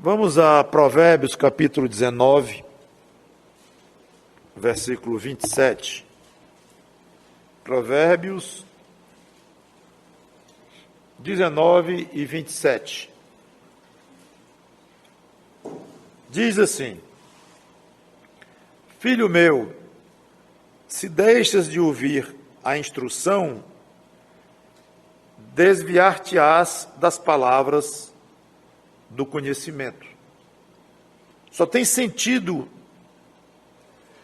Vamos a Provérbios capítulo 19, versículo 27. Provérbios 19 e 27. Diz assim: Filho meu, se deixas de ouvir a instrução, desviar-te-ás das palavras do conhecimento. Só tem sentido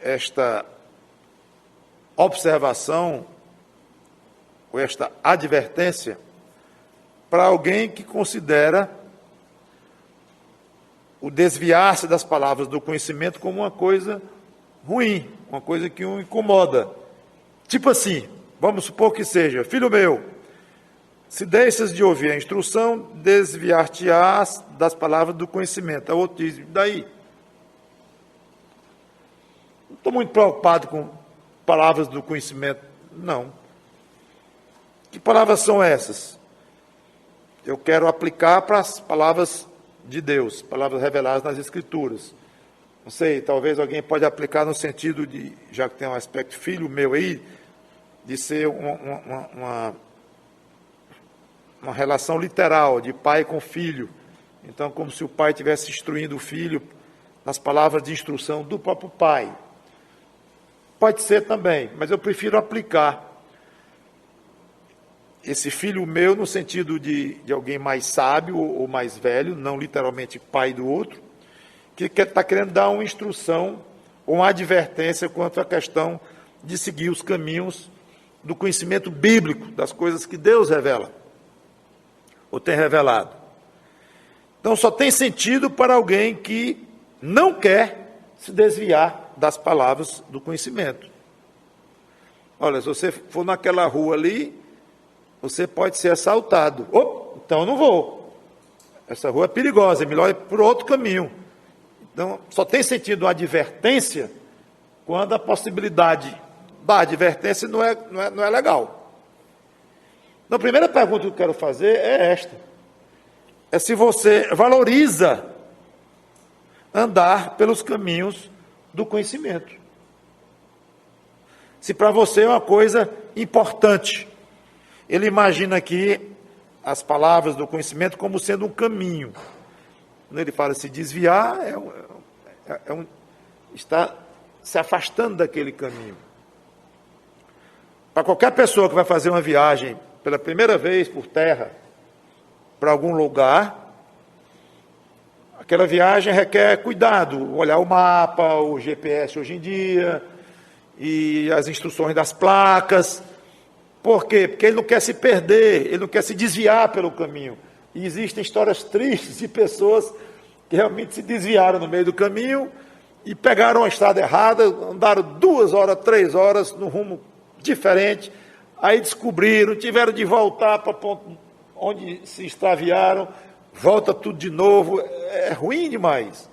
esta observação, ou esta advertência, para alguém que considera o desviar-se das palavras do conhecimento como uma coisa ruim, uma coisa que o incomoda. Tipo assim, vamos supor que seja: filho meu, se deixas de ouvir a instrução, desviar-te-ás das palavras do conhecimento. A outro diz: daí? Não estou muito preocupado com palavras do conhecimento, não. Que palavras são essas? Eu quero aplicar para as palavras de Deus, palavras reveladas nas Escrituras. Não sei, talvez alguém pode aplicar no sentido de, já que tem um aspecto filho meu aí, de ser uma relação literal, de pai com filho. Então, como se o pai estivesse instruindo o filho nas palavras de instrução do próprio pai. Pode ser também, mas eu prefiro aplicar esse filho meu no sentido de alguém mais sábio ou mais velho, não literalmente pai do outro, que está querendo dar uma instrução ou uma advertência quanto à questão de seguir os caminhos do conhecimento bíblico, das coisas que Deus revela, ou tem revelado. Então só tem sentido para alguém que não quer se desviar das palavras do conhecimento. Olha, se você for naquela rua ali, você pode ser assaltado. Então eu não vou. Essa rua é perigosa, é melhor ir por outro caminho. Então, só tem sentido uma advertência quando a possibilidade da advertência não é legal. Então, a primeira pergunta que eu quero fazer é esta. É se você valoriza andar pelos caminhos do conhecimento. Se para você é uma coisa importante. Ele imagina aqui as palavras do conhecimento como sendo um caminho. Quando ele fala se desviar, está se afastando daquele caminho. Para qualquer pessoa que vai fazer uma viagem pela primeira vez por terra para algum lugar, aquela viagem requer cuidado, olhar o mapa, o GPS hoje em dia, e as instruções das placas. Por quê? Porque ele não quer se perder, ele não quer se desviar pelo caminho. E existem histórias tristes de pessoas que realmente se desviaram no meio do caminho e pegaram a estrada errada, andaram 2 horas, 3 horas no rumo diferente, aí descobriram, tiveram de voltar para o ponto onde se extraviaram, volta tudo de novo. É ruim demais.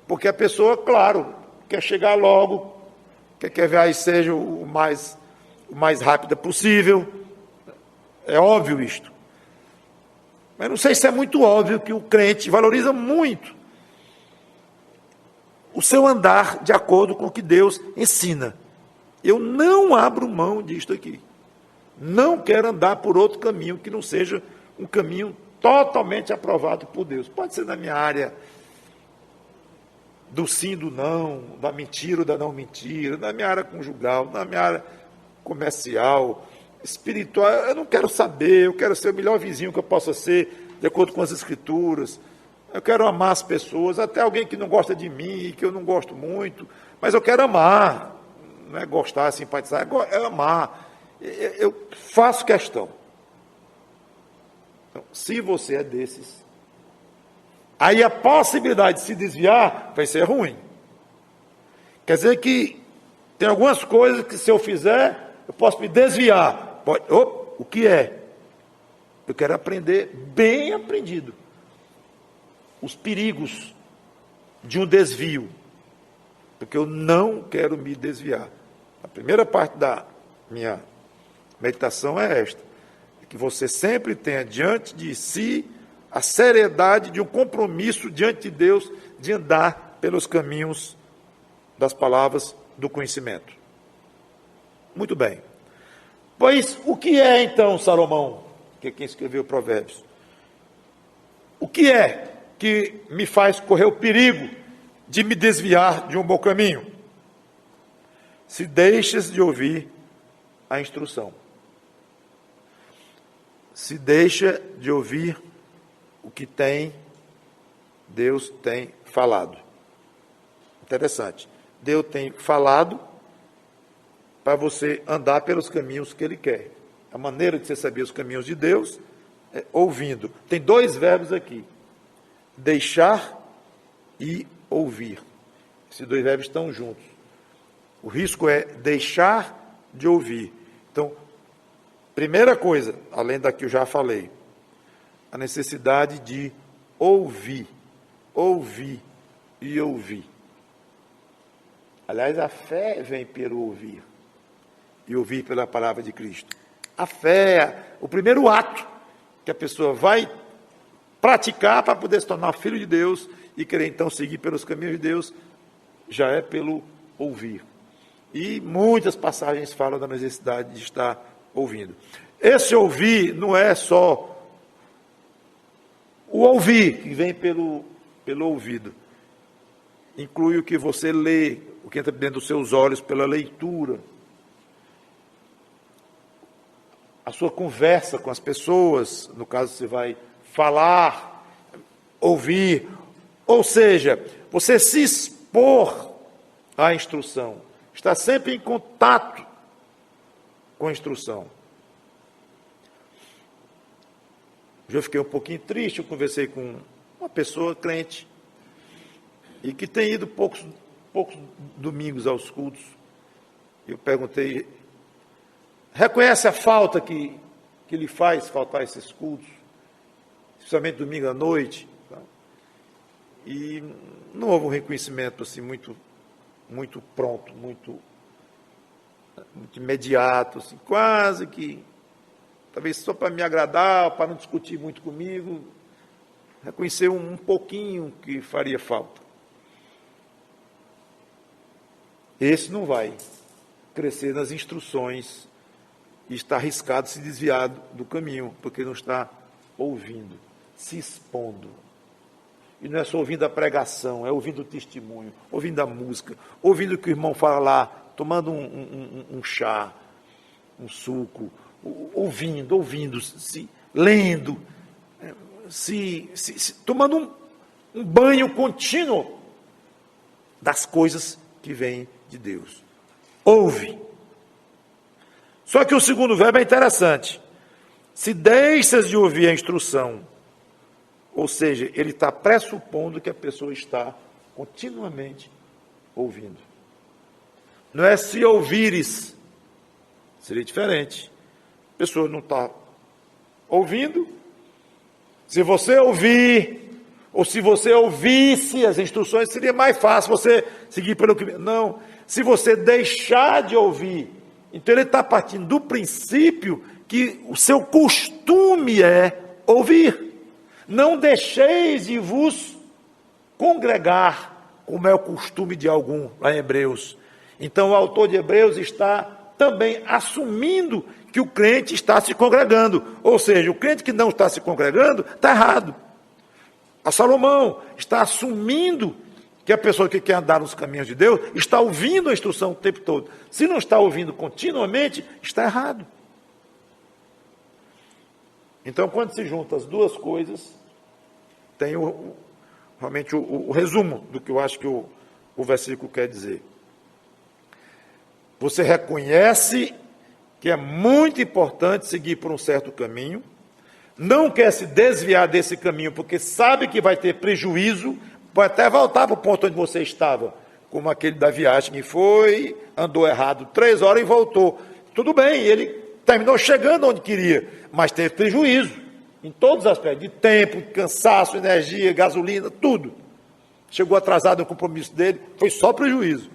Porque a pessoa, claro, quer chegar logo, quer que a viagem seja o mais rápida possível. É óbvio isto. Mas não sei se é muito óbvio que o crente valoriza muito o seu andar de acordo com o que Deus ensina. Eu não abro mão disto aqui. Não quero andar por outro caminho que não seja um caminho totalmente aprovado por Deus. Pode ser na minha área do sim, do não, da mentira ou da não mentira, na minha área conjugal, na minha área comercial, espiritual. Eu não quero saber, eu quero ser o melhor vizinho que eu possa ser, de acordo com as Escrituras. Eu quero amar as pessoas, até alguém que não gosta de mim, que eu não gosto muito, mas eu quero amar. Não é gostar, simpatizar, é amar. Eu faço questão. Então, se você é desses, aí a possibilidade de se desviar vai ser ruim. Quer dizer que tem algumas coisas que, se eu fizer, eu posso me desviar. O que é? Eu quero aprender bem aprendido os perigos de um desvio, porque eu não quero me desviar. A primeira parte da minha meditação é esta: é que você sempre tenha diante de si a seriedade de um compromisso diante de Deus de andar pelos caminhos das palavras do conhecimento. Muito bem. Pois o que é então, Salomão, que é quem escreveu Provérbios? O que é que me faz correr o perigo de me desviar de um bom caminho? Se deixas de ouvir a instrução. Se deixa de ouvir o que Deus tem falado. Interessante. Deus tem falado para você andar pelos caminhos que Ele quer. A maneira de você saber os caminhos de Deus é ouvindo. Tem dois verbos aqui. Deixar e ouvir. Esses dois verbos estão juntos. O risco é deixar de ouvir. Então, primeira coisa, além da que eu já falei, a necessidade de ouvir. Ouvir e ouvir. Aliás, a fé vem pelo ouvir. E ouvir pela palavra de Cristo. A fé é o primeiro ato que a pessoa vai praticar para poder se tornar filho de Deus e querer então seguir pelos caminhos de Deus, já é pelo ouvir. E muitas passagens falam da necessidade de estar ouvindo. Esse ouvir não é só o ouvir que vem pelo ouvido. Inclui o que você lê, o que entra dentro dos seus olhos pela leitura. A sua conversa com as pessoas, no caso você vai falar, ouvir, ou seja, você se expor à instrução, está sempre em contato com a instrução. Eu fiquei um pouquinho triste, eu conversei com uma pessoa crente, e que tem ido poucos domingos aos cultos. Eu perguntei, reconhece a falta que lhe faz faltar esses cultos, especialmente domingo à noite? Tá? E não houve um reconhecimento assim muito pronto, muito imediato, assim, quase que, talvez só para me agradar, para não discutir muito comigo, reconhecer um pouquinho que faria falta. Esse não vai crescer nas instruções e está arriscado se desviar do caminho, porque não está ouvindo, se expondo. E não é só ouvindo a pregação, é ouvindo o testemunho, ouvindo a música, ouvindo o que o irmão fala lá, tomando um chá, um suco, ouvindo, se lendo, tomando um banho contínuo das coisas que vêm de Deus. Ouve. Só que o segundo verbo é interessante. Se deixas de ouvir a instrução, ou seja, ele está pressupondo que a pessoa está continuamente ouvindo. Não é se ouvires, seria diferente. A pessoa não está ouvindo. Se você ouvir, ou se você ouvisse as instruções, seria mais fácil você seguir pelo que... Não, se você deixar de ouvir, então ele está partindo do princípio que o seu costume é ouvir. Não deixeis de vos congregar, como é o costume de algum, lá em Hebreus. Então o autor de Hebreus está também assumindo que o crente está se congregando. Ou seja, o crente que não está se congregando está errado. A Salomão está assumindo que a pessoa que quer andar nos caminhos de Deus está ouvindo a instrução o tempo todo. Se não está ouvindo continuamente, está errado. Então, quando se juntam as duas coisas, tem realmente o resumo do que eu acho que o versículo quer dizer. Você reconhece que é muito importante seguir por um certo caminho, não quer se desviar desse caminho, porque sabe que vai ter prejuízo, pode até voltar para o ponto onde você estava, como aquele da viagem que foi, andou errado 3 horas e voltou. Tudo bem, ele terminou chegando onde queria, mas teve prejuízo, em todos os aspectos, de tempo, cansaço, energia, gasolina, tudo. Chegou atrasado no compromisso dele, foi só prejuízo.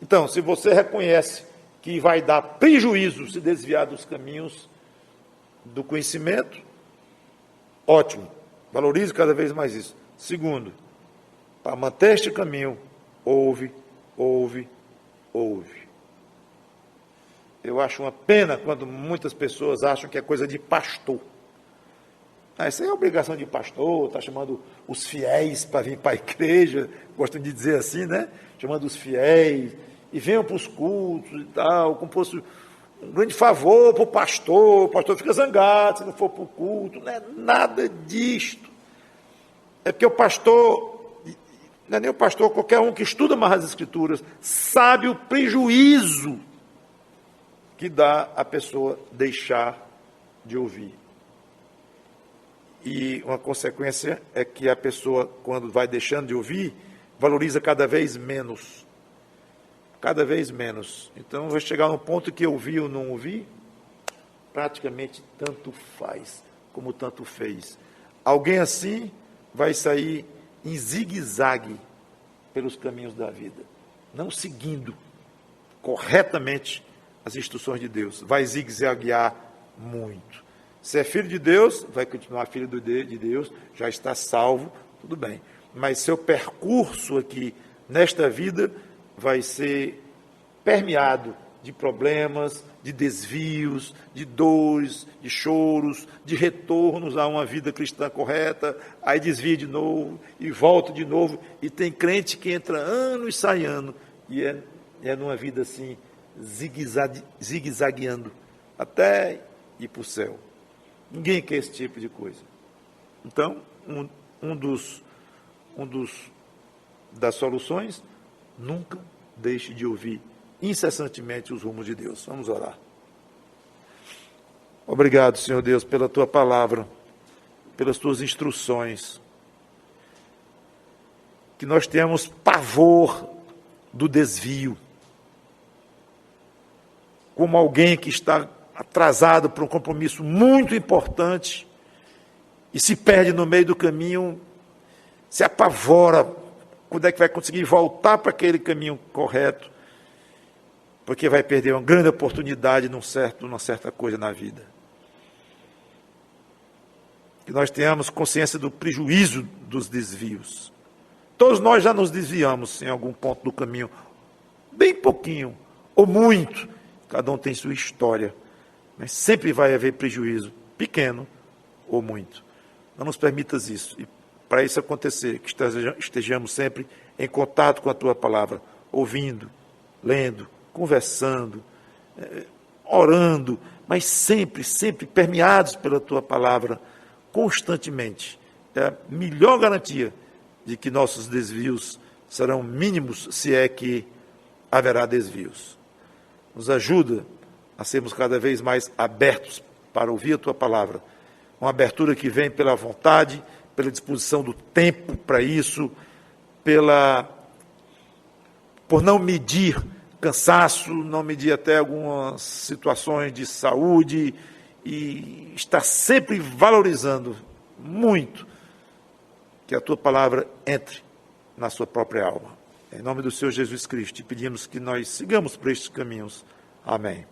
Então, se você reconhece que vai dar prejuízo se desviar dos caminhos do conhecimento, ótimo. Valorize cada vez mais isso. Segundo, para manter este caminho, ouve. Eu acho uma pena quando muitas pessoas acham que é coisa de pastor. Isso aí é obrigação de pastor, está chamando os fiéis para vir para a igreja, gostam de dizer assim, né? Chamando os fiéis, e venham para os cultos e tal, como fosse um grande favor para o pastor fica zangado se não for para o culto, não é nada disto. É porque o pastor, não é nem o pastor, qualquer um que estuda mais as Escrituras, sabe o prejuízo que dá a pessoa deixar de ouvir. E uma consequência é que a pessoa, quando vai deixando de ouvir, valoriza cada vez menos. Cada vez menos. Então, vai chegar num ponto que ouvir ou não ouvir, praticamente tanto faz, como tanto fez. Alguém assim vai sair em zigue-zague pelos caminhos da vida, não seguindo corretamente as instruções de Deus. Vai zigue-zaguear muito. Se é filho de Deus, vai continuar filho de Deus, já está salvo, tudo bem. Mas seu percurso aqui, nesta vida, vai ser permeado de problemas, de desvios, de dores, de choros, de retornos a uma vida cristã correta, aí desvia de novo, e volta de novo, e tem crente que entra ano e sai ano, e é numa vida assim, zigue-zagueando, até ir para o céu. Ninguém quer esse tipo de coisa. Então, das soluções, nunca deixe de ouvir incessantemente os rumos de Deus. Vamos orar. Obrigado, Senhor Deus, pela Tua palavra, pelas Tuas instruções. Que nós tenhamos pavor do desvio. Como alguém que está atrasado para um compromisso muito importante e se perde no meio do caminho, se apavora quando é que vai conseguir voltar para aquele caminho correto, porque vai perder uma grande oportunidade numa certa coisa na vida. Que nós tenhamos consciência do prejuízo dos desvios. Todos nós já nos desviamos em algum ponto do caminho, bem pouquinho, ou muito, cada um tem sua história, mas sempre vai haver prejuízo, pequeno ou muito. Não nos permitas isso. E para isso acontecer, que estejamos sempre em contato com a Tua palavra, ouvindo, lendo, conversando, orando, mas sempre permeados pela Tua palavra, constantemente. É a melhor garantia de que nossos desvios serão mínimos, se é que haverá desvios. Nos ajuda a sermos cada vez mais abertos para ouvir a Tua palavra. Uma abertura que vem pela vontade, pela disposição do tempo para isso, por não medir cansaço, não medir até algumas situações de saúde, e estar sempre valorizando muito que a Tua palavra entre na sua própria alma. Em nome do Senhor Jesus Cristo, te pedimos que nós sigamos por estes caminhos. Amém.